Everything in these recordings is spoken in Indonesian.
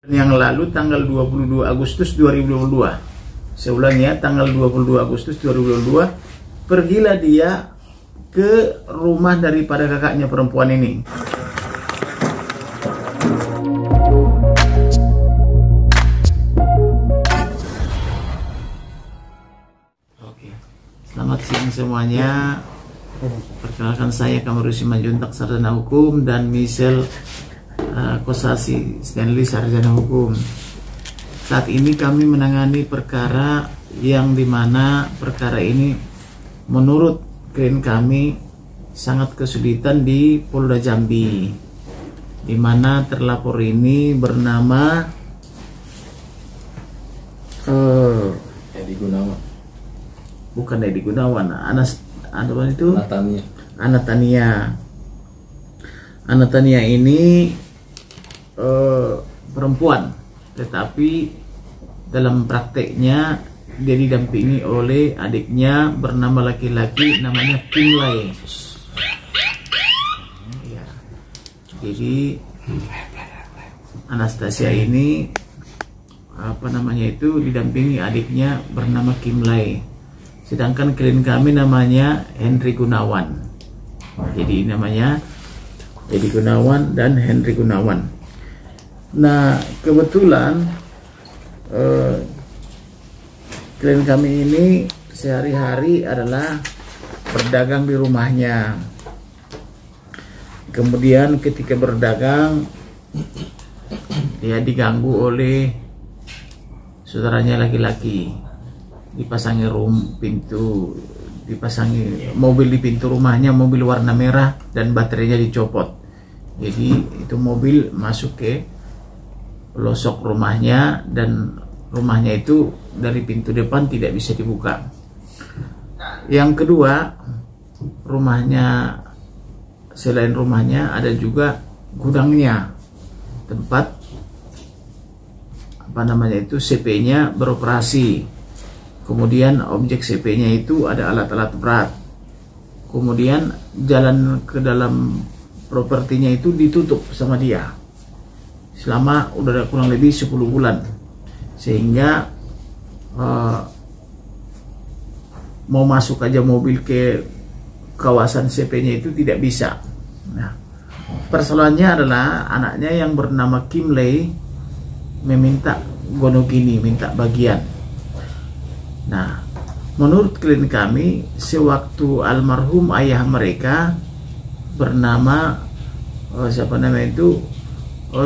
Yang lalu tanggal 22 Agustus 2022. Saya ulang ya, tanggal 22 Agustus 2022 pergilah dia ke rumah daripada kakaknya perempuan ini. Oke. Selamat siang semuanya. Perkenalkan saya Kamarudin Simanjuntak, sarjana hukum, dan Michelle Kosasi Stanley, sarjana hukum. Saat ini kami menangani perkara yang dimana perkara ini menurut klien kami sangat kesulitan di Polda Jambi, dimana terlapor ini bernama Edi Gunawan. Bukan Edi Gunawan, Anatania ini perempuan, tetapi dalam prakteknya dia didampingi oleh adiknya bernama laki-laki, namanya Kimlay. Ya. Jadi Anastasia ini didampingi adiknya bernama Kimlay. Sedangkan klien kami namanya Henry Gunawan. Jadi namanya Edi Gunawan dan Henry Gunawan. Nah, kebetulan klien kami ini sehari-hari adalah berdagang di rumahnya. Kemudian ketika berdagang, dia diganggu oleh saudaranya laki-laki. Dipasangi mobil di pintu rumahnya, mobil warna merah, dan baterainya dicopot. Jadi itu mobil masuk ke pelosok rumahnya, dan rumahnya itu dari pintu depan tidak bisa dibuka. Yang kedua, rumahnya, selain rumahnya ada juga gudangnya, tempat CP-nya beroperasi. Kemudian objek CP-nya itu ada alat-alat berat. Kemudian jalan ke dalam propertinya itu ditutup sama dia selama udah kurang lebih 10 bulan, sehingga mau masuk aja mobil ke kawasan CP-nya itu tidak bisa. Nah, persoalannya adalah anaknya yang bernama Kimlay meminta gonogini, minta bagian. Nah, menurut klien kami, sewaktu almarhum ayah mereka bernama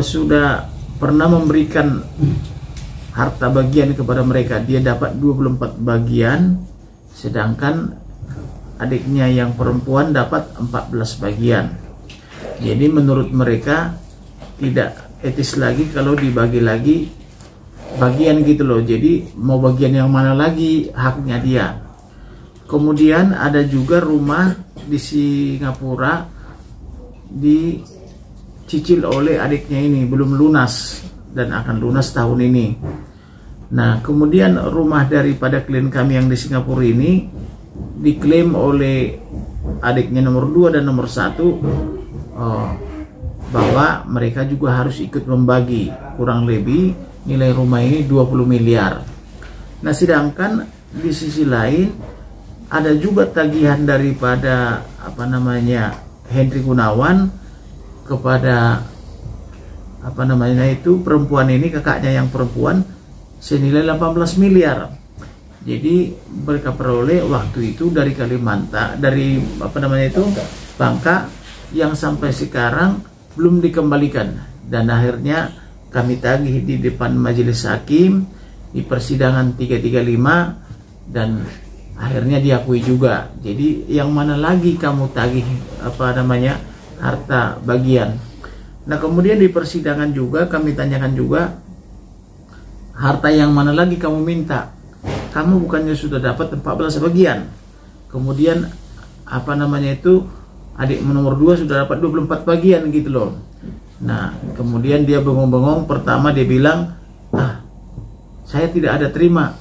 sudah pernah memberikan harta bagian kepada mereka. Dia dapat 24 bagian, sedangkan adiknya yang perempuan dapat 14 bagian. Jadi menurut mereka tidak etis lagi kalau dibagi lagi bagian gitu loh. Jadi mau bagian yang mana lagi, haknya dia. Kemudian ada juga rumah di Singapura dicicil oleh adiknya ini, belum lunas dan akan lunas tahun ini. Nah, kemudian rumah daripada klien kami yang di Singapura ini diklaim oleh adiknya nomor 2 dan nomor 1 bahwa mereka juga harus ikut membagi kurang lebih nilai rumah ini 20 miliar. Nah, sedangkan di sisi lain ada juga tagihan daripada Henry Gunawan kepada perempuan ini, kakaknya yang perempuan, senilai 18 miliar. Jadi mereka peroleh waktu itu dari Kalimantan, dari Bangka, yang sampai sekarang belum dikembalikan, dan akhirnya kami tagih di depan majelis hakim di persidangan 335 dan akhirnya diakui juga. Jadi yang mana lagi kamu tagih harta bagian. Nah, kemudian di persidangan juga kami tanyakan juga, harta yang mana lagi kamu minta? Kamu bukannya sudah dapat 14 bagian. Kemudian adik nomor 2 sudah dapat 24 bagian gitu loh. Nah, kemudian dia bengong-bengong. Pertama dia bilang, saya tidak ada terima.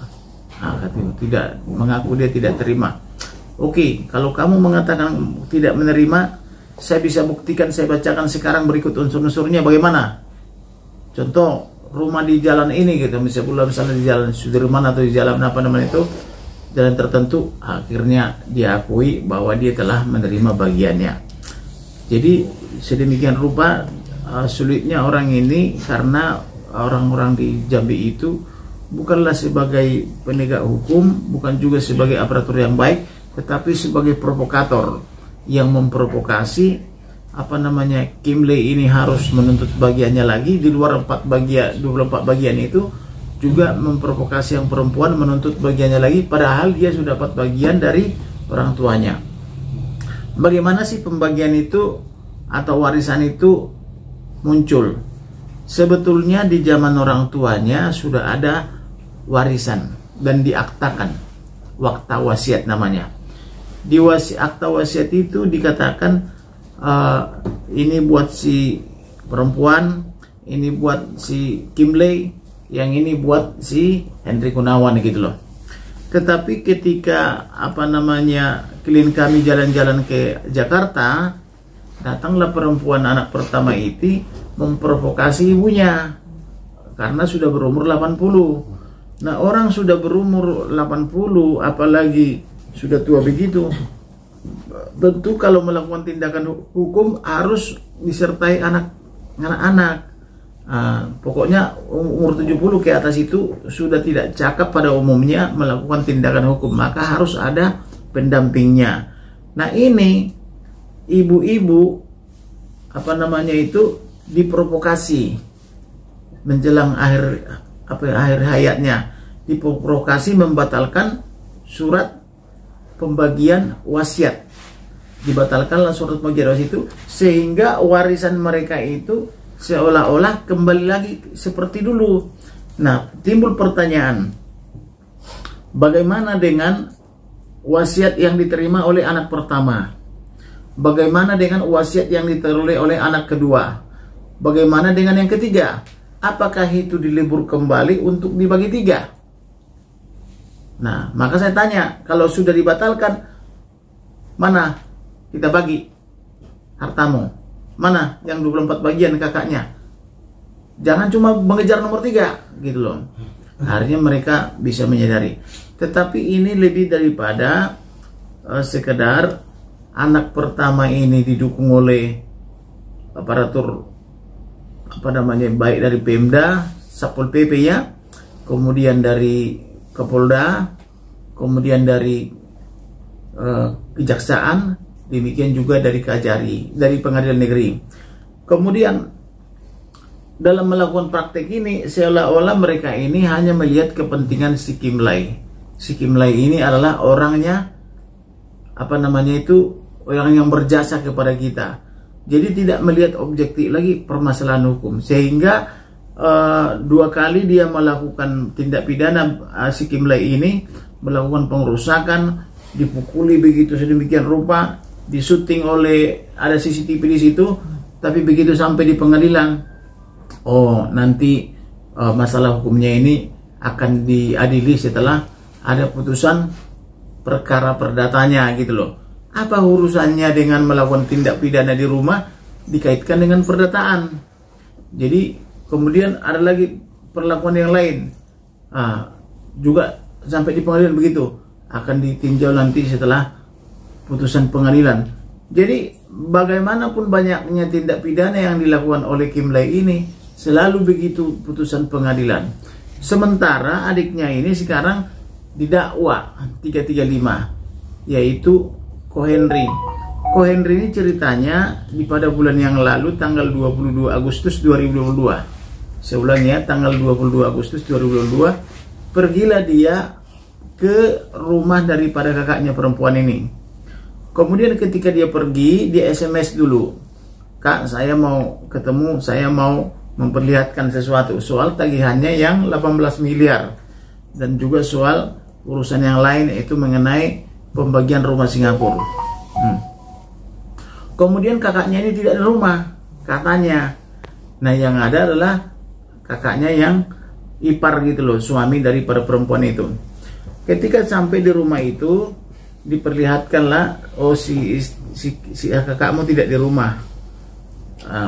Tidak, mengaku dia tidak terima. Oke, kalau kamu mengatakan tidak menerima, saya bisa buktikan, saya bacakan sekarang berikut unsur-unsurnya bagaimana. Contoh, rumah di jalan ini gitu, misalnya di jalan Sudirman atau di jalan apa namanya itu, jalan tertentu, akhirnya diakui bahwa dia telah menerima bagiannya. Jadi sedemikian rupa sulitnya orang ini, karena orang-orang di Jambi itu bukanlah sebagai penegak hukum, bukan juga sebagai aparatur yang baik, tetapi sebagai provokator yang memprovokasi Kimle ini harus menuntut bagiannya lagi. Di luar 24 bagian itu juga memprovokasi yang perempuan menuntut bagiannya lagi, padahal dia sudah dapat bagian dari orang tuanya. Bagaimana sih pembagian itu atau warisan itu muncul? Sebetulnya di zaman orang tuanya sudah ada warisan dan diaktakan, wakta wasiat namanya. Di akta wasiat itu dikatakan ini buat si perempuan, ini buat si Kimle, yang ini buat si Hendrik Gunawan gitu loh. Tetapi ketika klien kami jalan-jalan ke Jakarta, datanglah perempuan anak pertama itu memprovokasi ibunya karena sudah berumur 80. Nah, orang sudah berumur 80 apalagi sudah tua begitu, tentu kalau melakukan tindakan hukum harus disertai anak-anak. Pokoknya umur 70 ke atas itu sudah tidak cakap pada umumnya melakukan tindakan hukum, maka harus ada pendampingnya. Nah, ini ibu-ibu diprovokasi menjelang akhir hayatnya, diprovokasi membatalkan surat pembagian wasiat, dibatalkanlah surat pembagian wasiat itu, sehingga warisan mereka itu seolah-olah kembali lagi seperti dulu. Nah, timbul pertanyaan, bagaimana dengan wasiat yang diterima oleh anak pertama? Bagaimana dengan wasiat yang diterima oleh anak kedua? Bagaimana dengan yang ketiga? Apakah itu dilebur kembali untuk dibagi 3? Nah, maka saya tanya, kalau sudah dibatalkan, mana kita bagi hartamu? Mana yang 24 bagian kakaknya? Jangan cuma mengejar nomor 3 gitu loh. Akhirnya mereka bisa menyadari. Tetapi ini lebih daripada sekedar anak pertama ini didukung oleh aparatur baik dari Pemda, Satpol PP ya, kemudian dari Kapolda, kemudian dari Kejaksaan, demikian juga dari Kajari, dari Pengadilan Negeri. Kemudian dalam melakukan praktek ini seolah-olah mereka ini hanya melihat kepentingan si Kimlai. Si Kimlai ini adalah orangnya orang yang berjasa kepada kita. Jadi tidak melihat objektif lagi permasalahan hukum, sehingga 2 kali dia melakukan tindak pidana. Si Kimlai ini melakukan pengerusakan, dipukuli begitu sedemikian rupa, disuting oleh ada CCTV di situ. Tapi begitu sampai di pengadilan, nanti masalah hukumnya ini akan diadili setelah ada putusan perkara perdatanya gitu loh. Apa urusannya dengan melakukan tindak pidana di rumah dikaitkan dengan perdataan? Jadi kemudian ada lagi perlakuan yang lain, juga sampai di pengadilan begitu, akan ditinjau nanti setelah putusan pengadilan. Jadi bagaimanapun banyaknya tindak pidana yang dilakukan oleh Kimlai ini, selalu begitu putusan pengadilan. Sementara adiknya ini sekarang didakwa 335, yaitu Ko Henry. Ko Henry ini ceritanya pada bulan yang lalu tanggal 22 Agustus 2022. Seulangnya tanggal 22 Agustus 2022 pergilah dia ke rumah daripada kakaknya perempuan ini. Kemudian ketika dia pergi, dia SMS dulu, "Kak, saya mau ketemu, saya mau memperlihatkan sesuatu soal tagihannya yang 18 miliar dan juga soal urusan yang lain, yaitu mengenai pembagian rumah Singapura." Kemudian kakaknya ini tidak di rumah katanya. Nah, yang ada adalah kakaknya yang ipar gitu loh, suami daripada perempuan itu. Ketika sampai di rumah itu, diperlihatkanlah, si kakakmu tidak di rumah.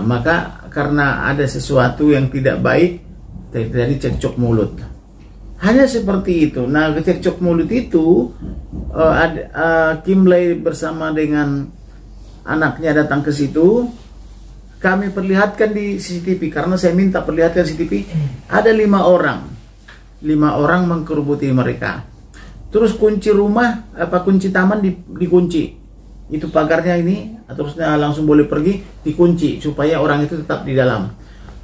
Maka karena ada sesuatu yang tidak baik, terjadi cekcok mulut. Hanya seperti itu. Nah, cekcok mulut itu Kimley bersama dengan anaknya datang ke situ. Kami perlihatkan di CCTV karena saya minta perlihatkan CCTV. Ada 5 orang. 5 orang mengkerubuti mereka. Terus kunci rumah, kunci taman dikunci. Itu pagarnya ini, terusnya langsung boleh pergi, dikunci supaya orang itu tetap di dalam.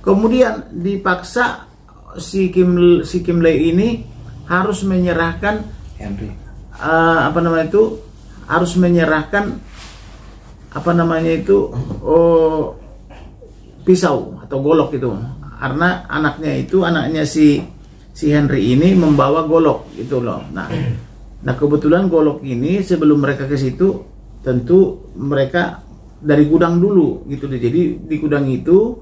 Kemudian dipaksa si Kimley ini harus menyerahkan Henry. harus menyerahkan pisau atau golok itu, karena anaknya si Henry ini membawa golok gitu loh. Nah kebetulan golok ini sebelum mereka ke situ tentu mereka dari gudang dulu gitu. Jadi di gudang itu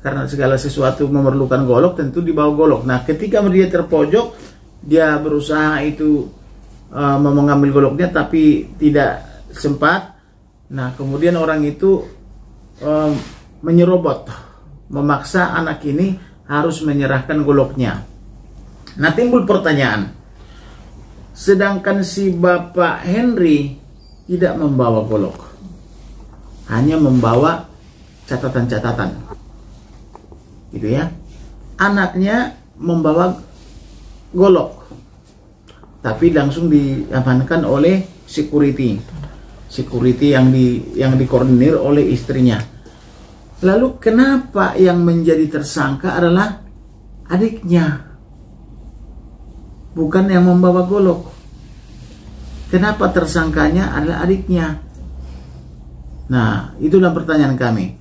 karena segala sesuatu memerlukan golok, tentu dibawa golok. Nah ketika dia terpojok, dia berusaha itu mengambil goloknya tapi tidak sempat. Nah kemudian orang itu menyerobot, memaksa anak ini harus menyerahkan goloknya. Nah timbul pertanyaan, sedangkan si Bapak Henry tidak membawa golok, hanya membawa catatan-catatan, gitu ya. Anaknya membawa golok, tapi langsung diamankan oleh security yang dikoordinir oleh istrinya. Lalu kenapa yang menjadi tersangka adalah adiknya, bukan yang membawa golok? Kenapa tersangkanya adalah adiknya? Nah, itulah pertanyaan kami.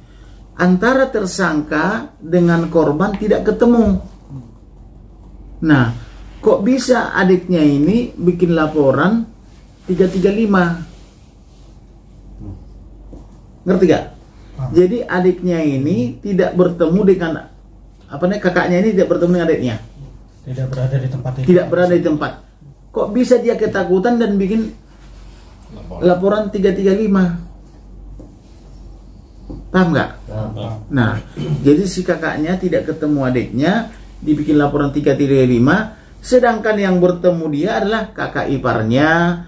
Antara tersangka dengan korban tidak ketemu. Nah, kok bisa adiknya ini bikin laporan 335? Ngerti gak? Jadi adiknya ini tidak bertemu dengan kakaknya ini tidak bertemu dengan adiknya. Tidak berada di tempat itu. Tidak berada di tempat. Kok bisa dia ketakutan dan bikin laporan 335? Paham nggak? Nah, jadi si kakaknya tidak ketemu adiknya, dibikin laporan 335, sedangkan yang bertemu dia adalah kakak iparnya,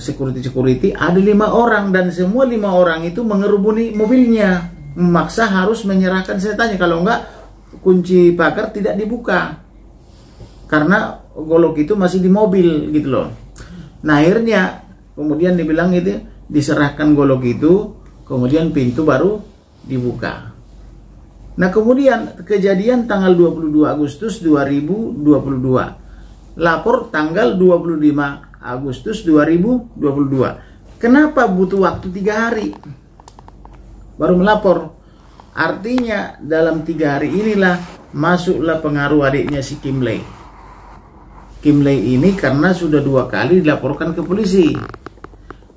security ada 5 orang, dan semua 5 orang itu mengerubuni mobilnya, memaksa harus menyerahkan senjatanya, kalau enggak kunci pagar tidak dibuka karena golok itu masih di mobil gitu loh. Nah akhirnya kemudian dibilang itu diserahkan golok itu, kemudian pintu baru dibuka. Nah kemudian kejadian tanggal 22 Agustus 2022, lapor tanggal 25 Agustus 2022. Kenapa butuh waktu 3 hari baru melapor? Artinya dalam 3 hari inilah masuklah pengaruh adiknya si Kimley ini, karena sudah 2 kali dilaporkan ke polisi.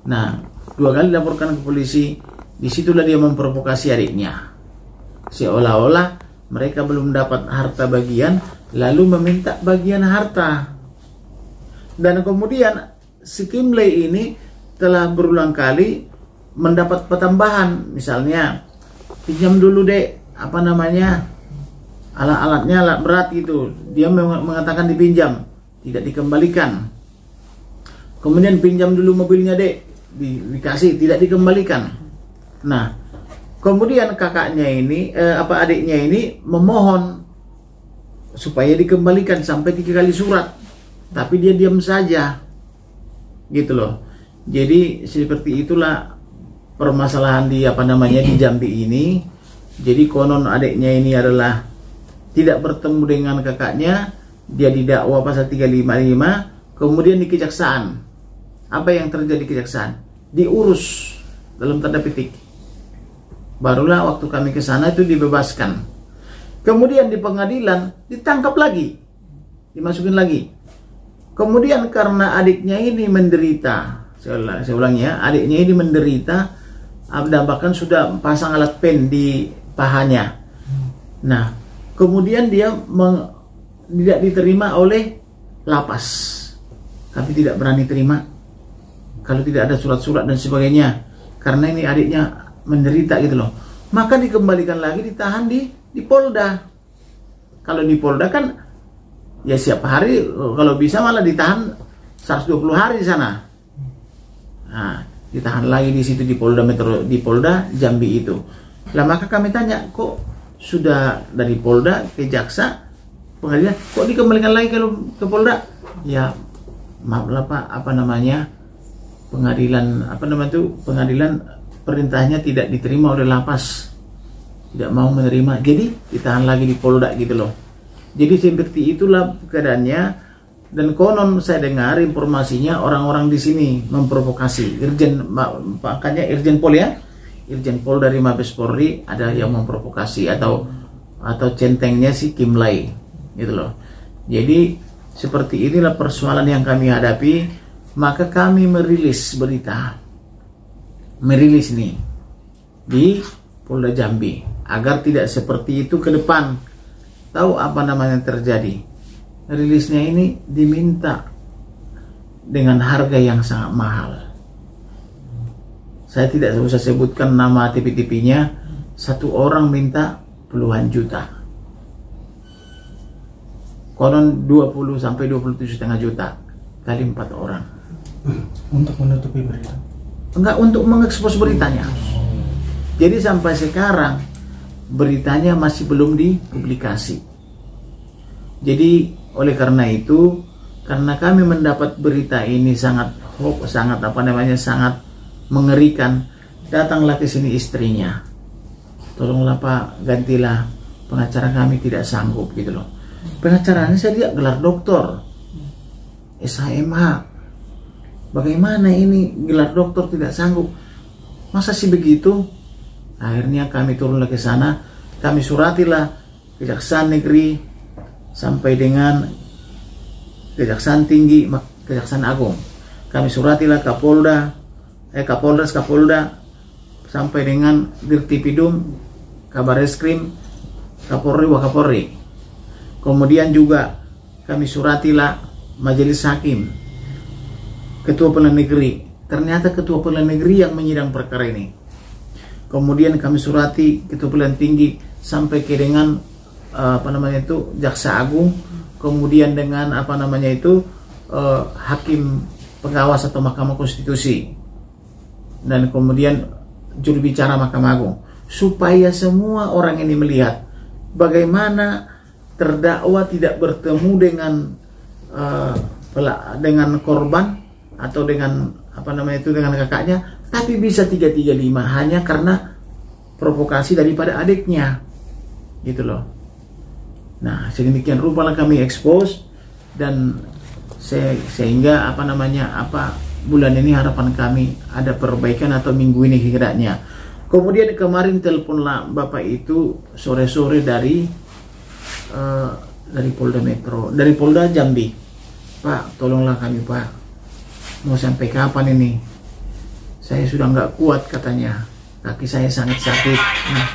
Nah 2 kali dilaporkan ke polisi, disitulah dia memprovokasi adiknya, seolah-olah mereka belum dapat harta bagian, lalu meminta bagian harta. Dan kemudian si Kimley ini telah berulang kali mendapat pertambahan, misalnya pinjam dulu dek alat-alatnya, alat berat gitu, dia mengatakan dipinjam, tidak dikembalikan. Kemudian pinjam dulu mobilnya dek, dikasih, tidak dikembalikan. Nah kemudian kakaknya ini adiknya ini memohon supaya dikembalikan sampai 3 kali surat, tapi dia diam saja gitu loh. Jadi seperti itulah permasalahan di di Jambi ini. Jadi konon adiknya ini adalah tidak bertemu dengan kakaknya, dia didakwa pasal 355. Kemudian di kejaksaan, apa yang terjadi di kejaksaan? Diurus dalam tanda petik. Barulah waktu kami ke sana itu dibebaskan. Kemudian di pengadilan ditangkap lagi, dimasukin lagi. Kemudian karena adiknya ini menderita, saya ulangi ya, adiknya ini menderita, bahkan sudah pasang alat pen di pahanya. Nah, kemudian dia tidak diterima oleh lapas. Kami tidak berani terima kalau tidak ada surat-surat dan sebagainya, karena ini adiknya menderita gitu loh. Maka dikembalikan lagi, ditahan di Polda. Kalau di Polda kan ya siap hari, kalau bisa malah ditahan 120 hari di sana. Nah, ditahan lagi di situ di Polda Jambi itu. Lah maka kami tanya, kok sudah dari Polda ke jaksa pengadilan, kok dikembalikan lagi ke Polda? Ya maaf lah Pak, pengadilan perintahnya tidak diterima oleh lapas, tidak mau menerima, jadi ditahan lagi di Polda gitu loh. Jadi seperti itulah keadaannya. Dan konon saya dengar informasinya orang-orang di sini memprovokasi makanya Irjen Pol dari Mabes Polri ada yang memprovokasi atau centengnya si Kimlay gitu loh. Jadi seperti inilah persoalan yang kami hadapi. Maka kami merilis nih di Polda Jambi agar tidak seperti itu ke depan. Tahu apa namanya terjadi? Rilisnya ini diminta dengan harga yang sangat mahal. Saya tidak usah sebutkan nama TV-TV-nya. Satu orang minta puluhan juta. Konon 20 sampai 27,5 juta kali 4 orang. Untuk menutupi berita? Enggak, untuk mengekspos beritanya. Jadi sampai sekarang beritanya masih belum dipublikasi. Jadi oleh karena itu, karena kami mendapat berita ini sangat mengerikan, datanglah ke sini istrinya. Tolonglah Pak, gantilah pengacara kami, tidak sanggup gitu loh. Pengacaranya saya lihat gelar doktor, SHMH. Bagaimana ini gelar doktor tidak sanggup? Masa sih begitu? Akhirnya kami turunlah ke sana, kami suratilah Kejaksaan Negeri sampai dengan Kejaksaan Tinggi, Kejaksaan Agung. Kami suratilah Kapolda sampai dengan Dirtipidum, Kabareskrim, Kapolri, Wakapolri. Kemudian juga kami suratilah Majelis Hakim, Ketua Pengadilan Negeri. Ternyata Ketua Pengadilan Negeri yang menyidang perkara ini. Kemudian kami surati Ketua Pengadilan Tinggi sampai ke dengan Jaksa Agung, kemudian dengan Hakim Pengawas atau Mahkamah Konstitusi, dan kemudian juru bicara Mahkamah Agung, supaya semua orang ini melihat bagaimana terdakwa tidak bertemu dengan korban atau dengan dengan kakaknya, tapi bisa 335 hanya karena provokasi daripada adiknya gitu loh. Nah, sedemikian rupa kami expose, dan sehingga bulan ini harapan kami ada perbaikan atau minggu ini kiranya. Kemudian kemarin teleponlah Bapak itu sore-sore dari Polda Metro, dari Polda Jambi. Pak, tolonglah kami Pak, mau sampai kapan ini? Saya sudah nggak kuat katanya, kaki saya sangat sakit. Nah,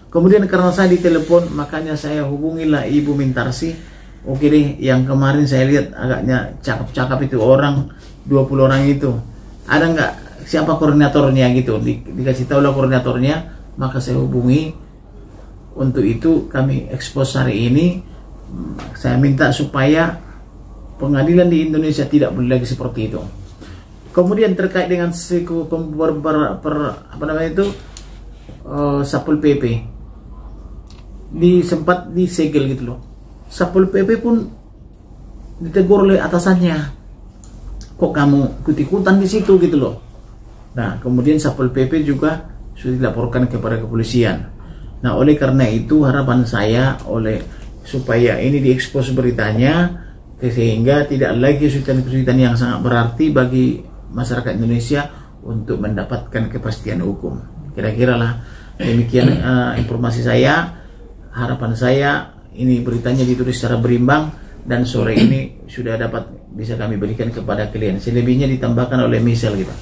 kemudian karena saya ditelepon, makanya saya hubungilah Ibu Mintarsi. Oke deh, yang kemarin saya lihat agaknya cakep-cakep itu orang, 20 orang itu. Ada nggak siapa koordinatornya gitu? Dikasih tahu lah koordinatornya, maka saya hubungi. Untuk itu kami expose hari ini. Saya minta supaya pengadilan di Indonesia tidak boleh lagi seperti itu. Kemudian terkait dengan Satpol PP. Sempat disegel gitu loh. Satpol PP pun ditegur oleh atasannya. Kok kamu ikut-ikutan di situ gitu loh. Nah, kemudian Satpol PP juga sudah dilaporkan kepada kepolisian. Nah, oleh karena itu harapan saya supaya ini diekspos beritanya, sehingga tidak lagi kesulitan-kesulitan yang sangat berarti bagi masyarakat Indonesia untuk mendapatkan kepastian hukum. Kira-kira lah demikian informasi saya. Harapan saya ini beritanya ditulis secara berimbang, dan sore ini sudah bisa kami berikan kepada klien. Selebihnya ditambahkan oleh Michelle gitu.